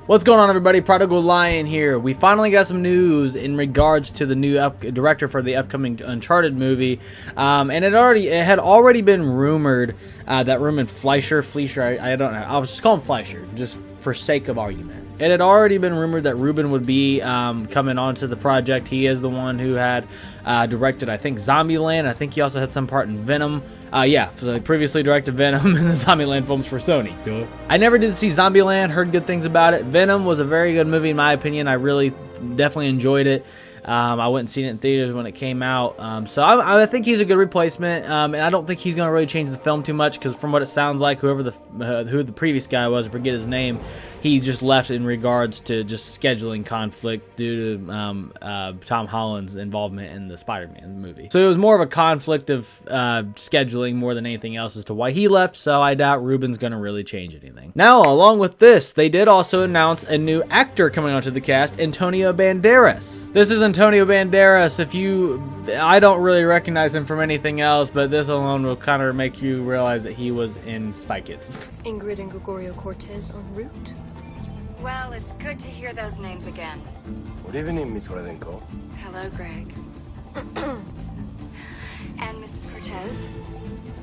What's going on, everybody? Prodigal Lion here. We finally got some news in regards to the new director for the upcoming Uncharted movie, and it had already been rumored that Fleischer, I don't know, I was just calling him Fleischer just for sake of argument. It had already been rumored that Ruben would be coming onto the project. He is the one who had directed, I think, Zombieland. I think he also had some part in Venom. So he previously directed Venom and the Zombieland films for Sony. Duh. I never did see Zombieland, heard good things about it. Venom was a very good movie in my opinion. I really definitely enjoyed it. I went and seen it in theaters when it came out. So I think he's a good replacement, and I don't think he's going to really change the film too much, because from what it sounds like, who the previous guy was, I forget his name, he just left in regards to just scheduling conflict due to Tom Holland's involvement in the Spider-Man movie. So it was more of a conflict of scheduling more than anything else as to why he left, so I doubt Ruben's going to really change anything. Now, along with this, they did also announce a new actor coming onto the cast, Antonio Banderas. This is Antonio Banderas. I don't really recognize him from anything else, but this alone will kind of make you realize that he was in Spy Kids. Ingrid and Gregorio Cortez en route. Well, it's good to hear those names again. Good evening, Miss Rodenko. Hello, Greg. And Mrs. Cortez.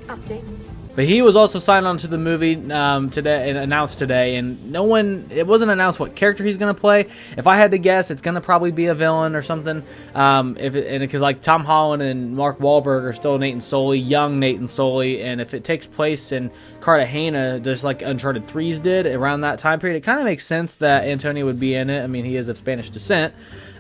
Updates? But he was also signed on to the movie today and announced today, and it wasn't announced what character he's going to play. If I had to guess, it's going to probably be a villain or something. Because like Tom Holland and Mark Wahlberg are still Nate and Sully, young Nate and Sully, and if it takes place in Cartagena, just like Uncharted 3's did around that time period, it kind of makes sense that Antonio would be in it. I mean, he is of Spanish descent,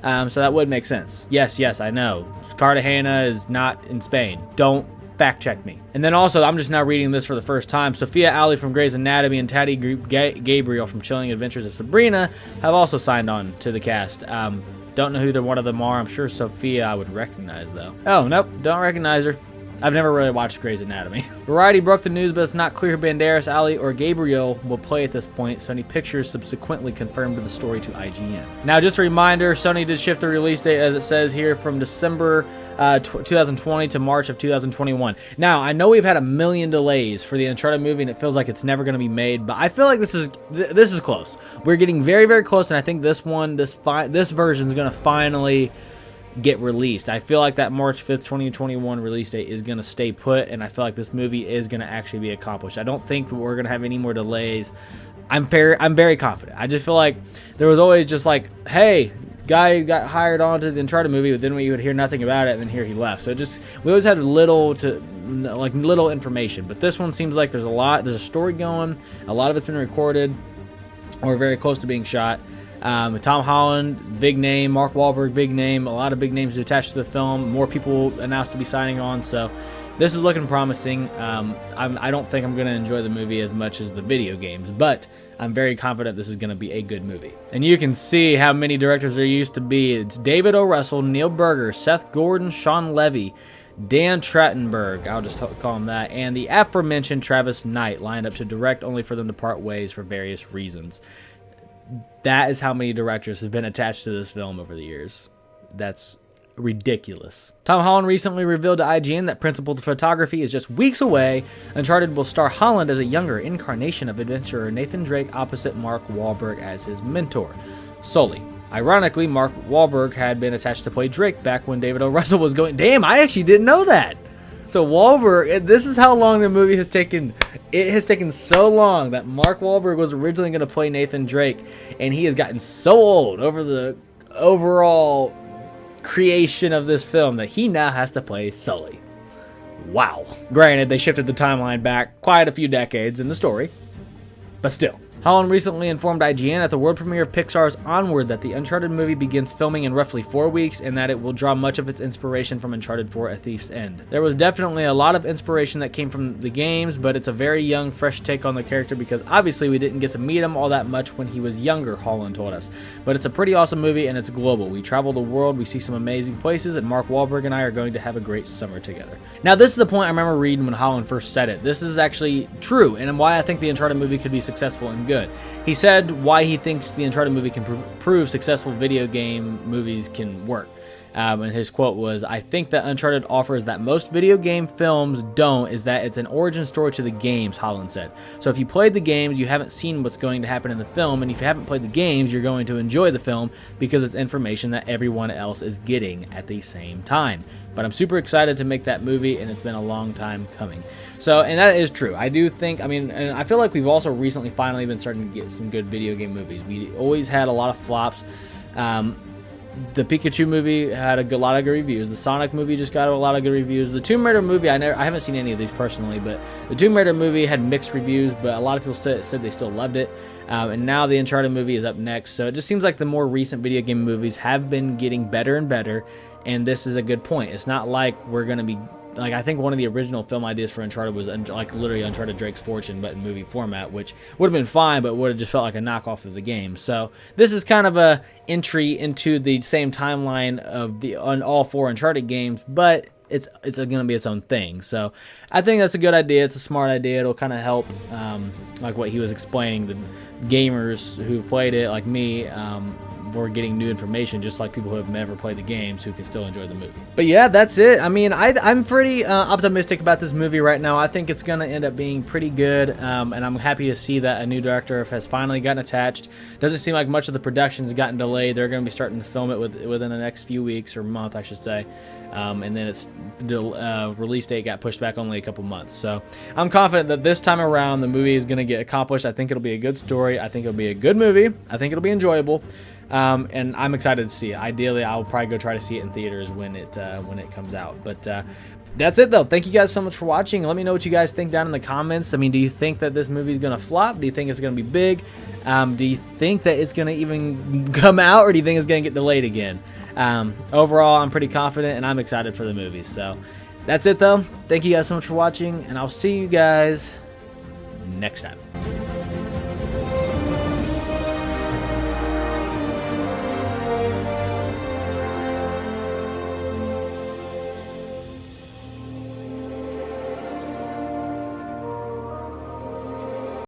so that would make sense. Yes, I know. Cartagena is not in Spain. Don't fact check me. And then also, I'm just now reading this for the first time, Sophia Ali from Grey's Anatomy and Tati Gabriel from Chilling Adventures of Sabrina have also signed on to the cast. Don't know who either one of them are. I'm sure Sophia I would recognize, though. Oh, nope, don't recognize her. I've never really watched Grey's Anatomy. Variety broke the news, but it's not clear who Banderas, Ali, or Gabriel will play at this point. Sony Pictures subsequently confirmed the story to IGN. Now, just a reminder, Sony did shift the release date, as it says here, from December 2020 to March of 2021. Now, I know we've had a million delays for the Uncharted movie, and it feels like it's never going to be made, but I feel like this is close. We're getting very, very close, and I think this version is going to finally get released. I feel like that March 5th, 2021 release date is going to stay put, and I feel like this movie is going to actually be accomplished. I don't think that we're going to have any more delays. I'm very confident. I just feel like there was always just like, hey, guy got hired onto the Uncharted movie, but then we would hear nothing about it, and then here he left. So we always had little information, but this one seems like there's a story going, a lot of it's been recorded or very close to being shot. Tom Holland, big name. Mark Wahlberg, big name. A lot of big names attached to the film. More people announced to be signing on. So this is looking promising. I don't think I'm going to enjoy the movie as much as the video games, but I'm very confident this is going to be a good movie. And you can see how many directors there used to be. It's David O. Russell, Neil Berger, Seth Gordon, Sean Levy, Dan Trachtenberg, I'll just call him that, and the aforementioned Travis Knight lined up to direct, only for them to part ways for various reasons. That is how many directors have been attached to this film over the years. That's ridiculous. Tom Holland recently revealed to IGN that principal photography is just weeks away. Uncharted will star Holland as a younger incarnation of adventurer Nathan Drake opposite Mark Wahlberg as his mentor, Sully. Ironically, Mark Wahlberg had been attached to play Drake back when David O. Russell was going. Damn, I actually didn't know that. So Wahlberg, this is how long the movie has taken. It has taken so long that Mark Wahlberg was originally going to play Nathan Drake, and he has gotten so old over the overall creation of this film that he now has to play Sully. Wow. Granted, they shifted the timeline back quite a few decades in the story, but still. Holland recently informed IGN at the world premiere of Pixar's Onward that the Uncharted movie begins filming in roughly 4 weeks, and that it will draw much of its inspiration from Uncharted 4: A Thief's End. There was definitely a lot of inspiration that came from the games, but it's a very young, fresh take on the character because obviously we didn't get to meet him all that much when he was younger, Holland told us. But it's a pretty awesome movie, and it's global. We travel the world, we see some amazing places, and Mark Wahlberg and I are going to have a great summer together. Now, this is the point I remember reading when Holland first said it. This is actually true, and why I think the Uncharted movie could be successful and good. He said why he thinks the Uncharted movie can prove successful video game movies can work. And his quote was, "I think that Uncharted offers that most video game films don't, is that it's an origin story to the games," Holland said. "So if you played the games, you haven't seen what's going to happen in the film, and if you haven't played the games, you're going to enjoy the film because it's information that everyone else is getting at the same time. But I'm super excited to make that movie, and it's been a long time coming." So, and that is true. I do think, I mean, and I feel like we've also recently finally been starting to get some good video game movies. We always had a lot of flops. The Pikachu movie had a lot of good reviews. The Sonic movie just got a lot of good reviews. The Tomb Raider movie, I haven't seen any of these personally, but the Tomb Raider movie had mixed reviews, but a lot of people said they still loved it. And now the Uncharted movie is up next. So it just seems like the more recent video game movies have been getting better and better, and this is a good point. It's not like we're going to be... Like, I think one of the original film ideas for Uncharted was like literally Uncharted Drake's Fortune, but in movie format, which would have been fine, but would have just felt like a knockoff of the game. So this is kind of a entry into the same timeline of on all 4 Uncharted games, but it's going to be its own thing. So I think that's a good idea. It's a smart idea. It'll kind of help, like what he was explaining, the gamers who played it, like me, we're getting new information, just like people who have never played the games who can still enjoy the movie. But yeah, that's it. I mean, I'm pretty optimistic about this movie right now. I think it's going to end up being pretty good, and I'm happy to see that a new director has finally gotten attached. Doesn't seem like much of the production's gotten delayed. They're going to be starting to film it within the next few weeks, or month, I should say. And then the release date got pushed back only a couple months. So I'm confident that this time around the movie is going to get accomplished. I think it'll be a good story. I think it'll be a good movie. I think it'll be enjoyable. And I'm excited to see it. Ideally, I'll probably go try to see it in theaters when it comes out. But that's it, though. Thank you guys so much for watching. Let me know what you guys think down in the comments. I mean, do you think that this movie is going to flop? Do you think it's going to be big? Do you think that it's going to even come out, or do you think it's going to get delayed again? Overall, I'm pretty confident, and I'm excited for the movie. So that's it, though. Thank you guys so much for watching, and I'll see you guys next time.